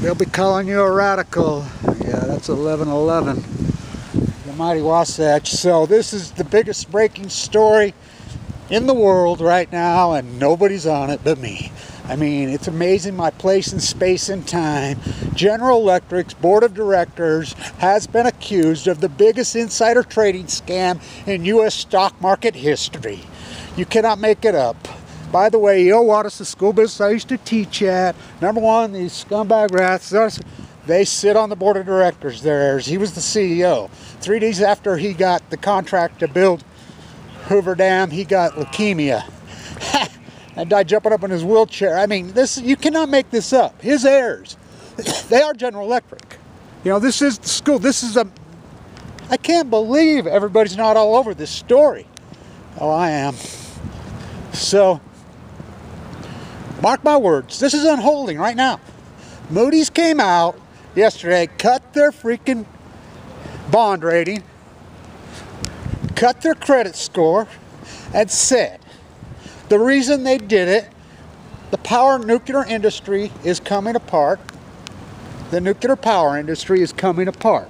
They'll be calling you a radical. Yeah, that's 11/11. The mighty Wasatch. So this is the biggest breaking story in the world right now, and nobody's on it but me. I mean, it's amazing my place in space and time. General Electric's board of directors has been accused of the biggest insider trading scam in U.S. stock market history. You cannot make it up. By the way, you know what? It's the school business I used to teach at. Number one, these scumbag rats, they sit on the board of directors there. He was the CEO. 3 days after he got the contract to build Hoover Dam, he got leukemia. And died jumping up in his wheelchair. I mean, this, you cannot make this up. His heirs, they are General Electric. You know, this is the school. This is I can't believe everybody's not all over this story. Oh, I am. So, mark my words, this is unholding right now. Moody's came out yesterday, cut their freaking bond rating, cut their credit score, and said the reason they did it, the power nuclear industry is coming apart. The nuclear power industry is coming apart.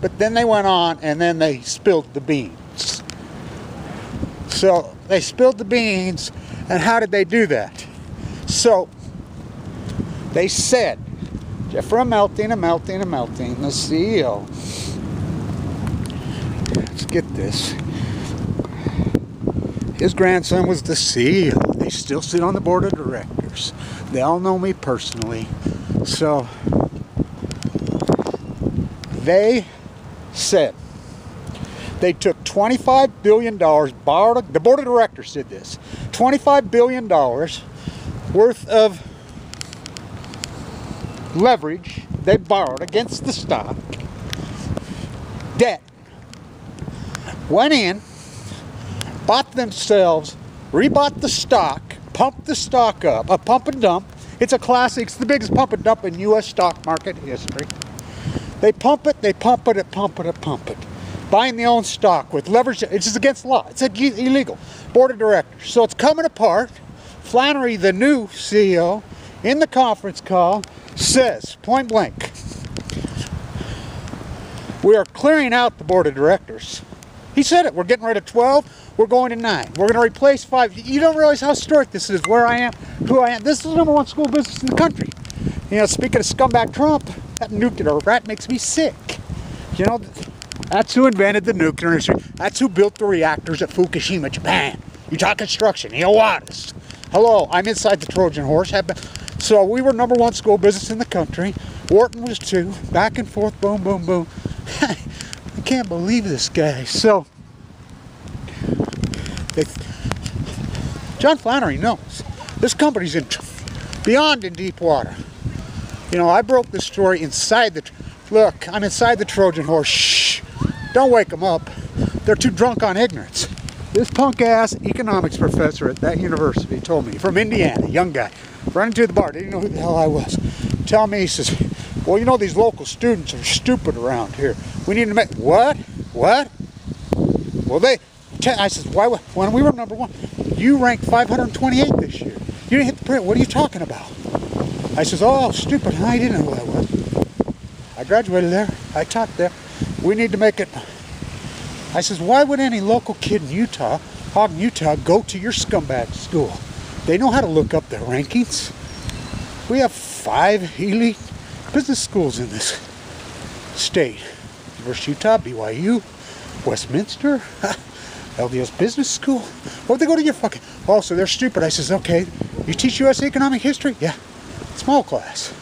But then they went on and then they spilled the beans. So they spilled the beans, and how did they do that? So they said, Jeffrey Melting, the CEO. Let's get this. His grandson was the CEO. They still sit on the board of directors. They all know me personally. So they said they took $25 billion, borrowed, the board of directors did this, $25 billion worth of leverage they borrowed against the stock, debt, went in, bought themselves, rebought the stock, pumped the stock up, a pump and dump. It's a classic, it's the biggest pump and dump in U.S. stock market history. They pump it, pump it. Buying their own stock with leverage, it's just against law. It's illegal. Board of directors. So it's coming apart. Flannery, the new CEO, in the conference call, says, point blank, we are clearing out the board of directors. He said it. We're getting rid of 12. We're going to 9. We're going to replace 5. You don't realize how historic this is, where I am, who I am. This is the #1 school business in the country. You know, speaking of scumbag Trump, that nuclear rat makes me sick. You know, that's who invented the nuclear industry. That's who built the reactors at Fukushima, Japan. Utah Construction, Iwatas. Hello, I'm inside the Trojan horse. So we were #1 school business in the country. Wharton was 2. Back and forth, boom, boom, boom. I can't believe this guy. So, John Flannery knows this company's beyond in deep water. You know, I broke this story inside look, I'm inside the Trojan horse. Shh, don't wake them up. They're too drunk on ignorance. This punk ass economics professor at that university told me, from Indiana, young guy, running to the bar, didn't know who the hell I was. Tell me, he says, well, you know, these local students are stupid around here. We need to make, what? Well, I said, why, when we were #1, you ranked 528 this year. You didn't hit the print. What are you talking about? I says, oh, stupid. I didn't know who I was. I graduated there. I taught there. We need to make it. I says, why would any local kid in Utah, Ogden, Utah, go to your scumbag school? They know how to look up their rankings. We have 5 elite business schools in this state. University of Utah, BYU, Westminster, LDS Business School. Oh, they go to your fucking... Oh, so they're stupid. I says, okay, you teach U.S. economic history? Yeah. Small class.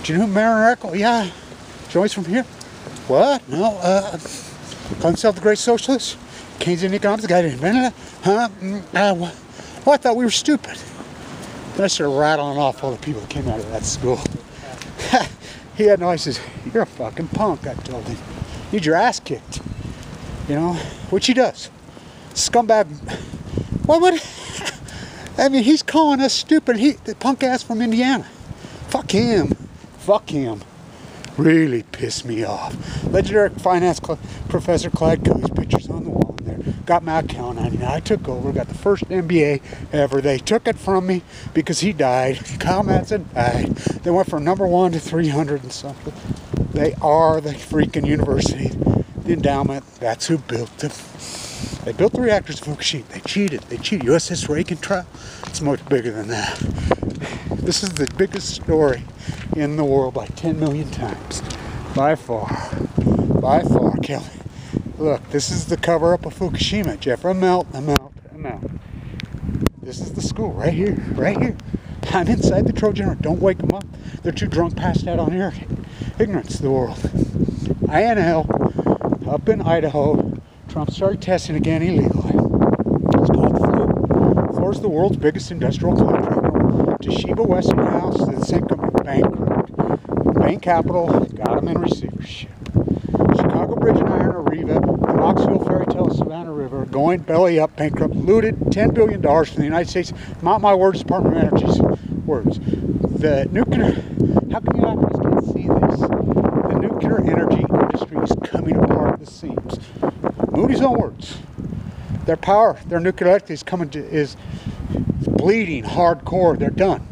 Do you know who Marin Eccles? Yeah. Joyce from here? What? No, call himself the great socialist? Keynesian economics, the guy that invented it? Huh? Well, I thought we were stupid. Then I started rattling off all the people that came out of that school. He had no, I says, you're a fucking punk, I told him. You need your ass kicked. You know, which he does. Scumbag. What would... I mean, he's calling us stupid. The punk ass from Indiana. Fuck him. Fuck him. Really pissed me off. Legendary finance professor Clyde Coe's pictures on the wall in there. got my account on it. I took over, got the first MBA ever. They took it from me because he died. Kyle Madsen died. They went from #1 to 300 and something. They are the freaking university. The endowment, that's who built them. They built the reactors in Fukushima. They cheated. They cheated. USS Reagan trial. It's much bigger than that. This is the biggest story in the world by 10 million times. By far. By far, Kelly. Look, this is the cover-up of Fukushima. Jeffrey, amount. This is the school right here. Right here. I'm inside the Trojan horse. Don't wake them up. They're too drunk, passed out on ignorance of the world. INL, up in Idaho, Trump started testing again illegally. It's called FLUE. FLUE is the world's biggest industrial contractor. TOSHIBA, Westinghouse, the same company, bankrupt. Bank capital, got them in receivership. Chicago Bridge and Iron, AREVA, the Knoxville Fairy Tale, Savannah River, going belly up, bankrupt, looted $10 billion from the United States. Not my words, Department of Energy's words. The nuclear, how can you not see this? The nuclear energy industry is coming apart at the seams. Moody's own words. Their power, their nuclear electric is bleeding hardcore. They're done.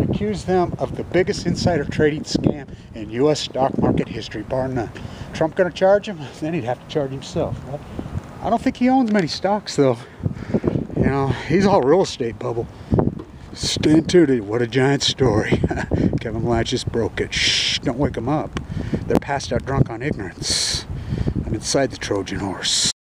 Accuse them of the biggest insider trading scam in U.S. stock market history, bar none. Trump going to charge him? Then he'd have to charge himself. Right? I don't think he owns many stocks, though. You know, he's all real estate bubble. Stand tuned. What a giant story. Kevin Blanch just broke it. Shh, don't wake him up. They're passed out drunk on ignorance. I'm inside the Trojan horse.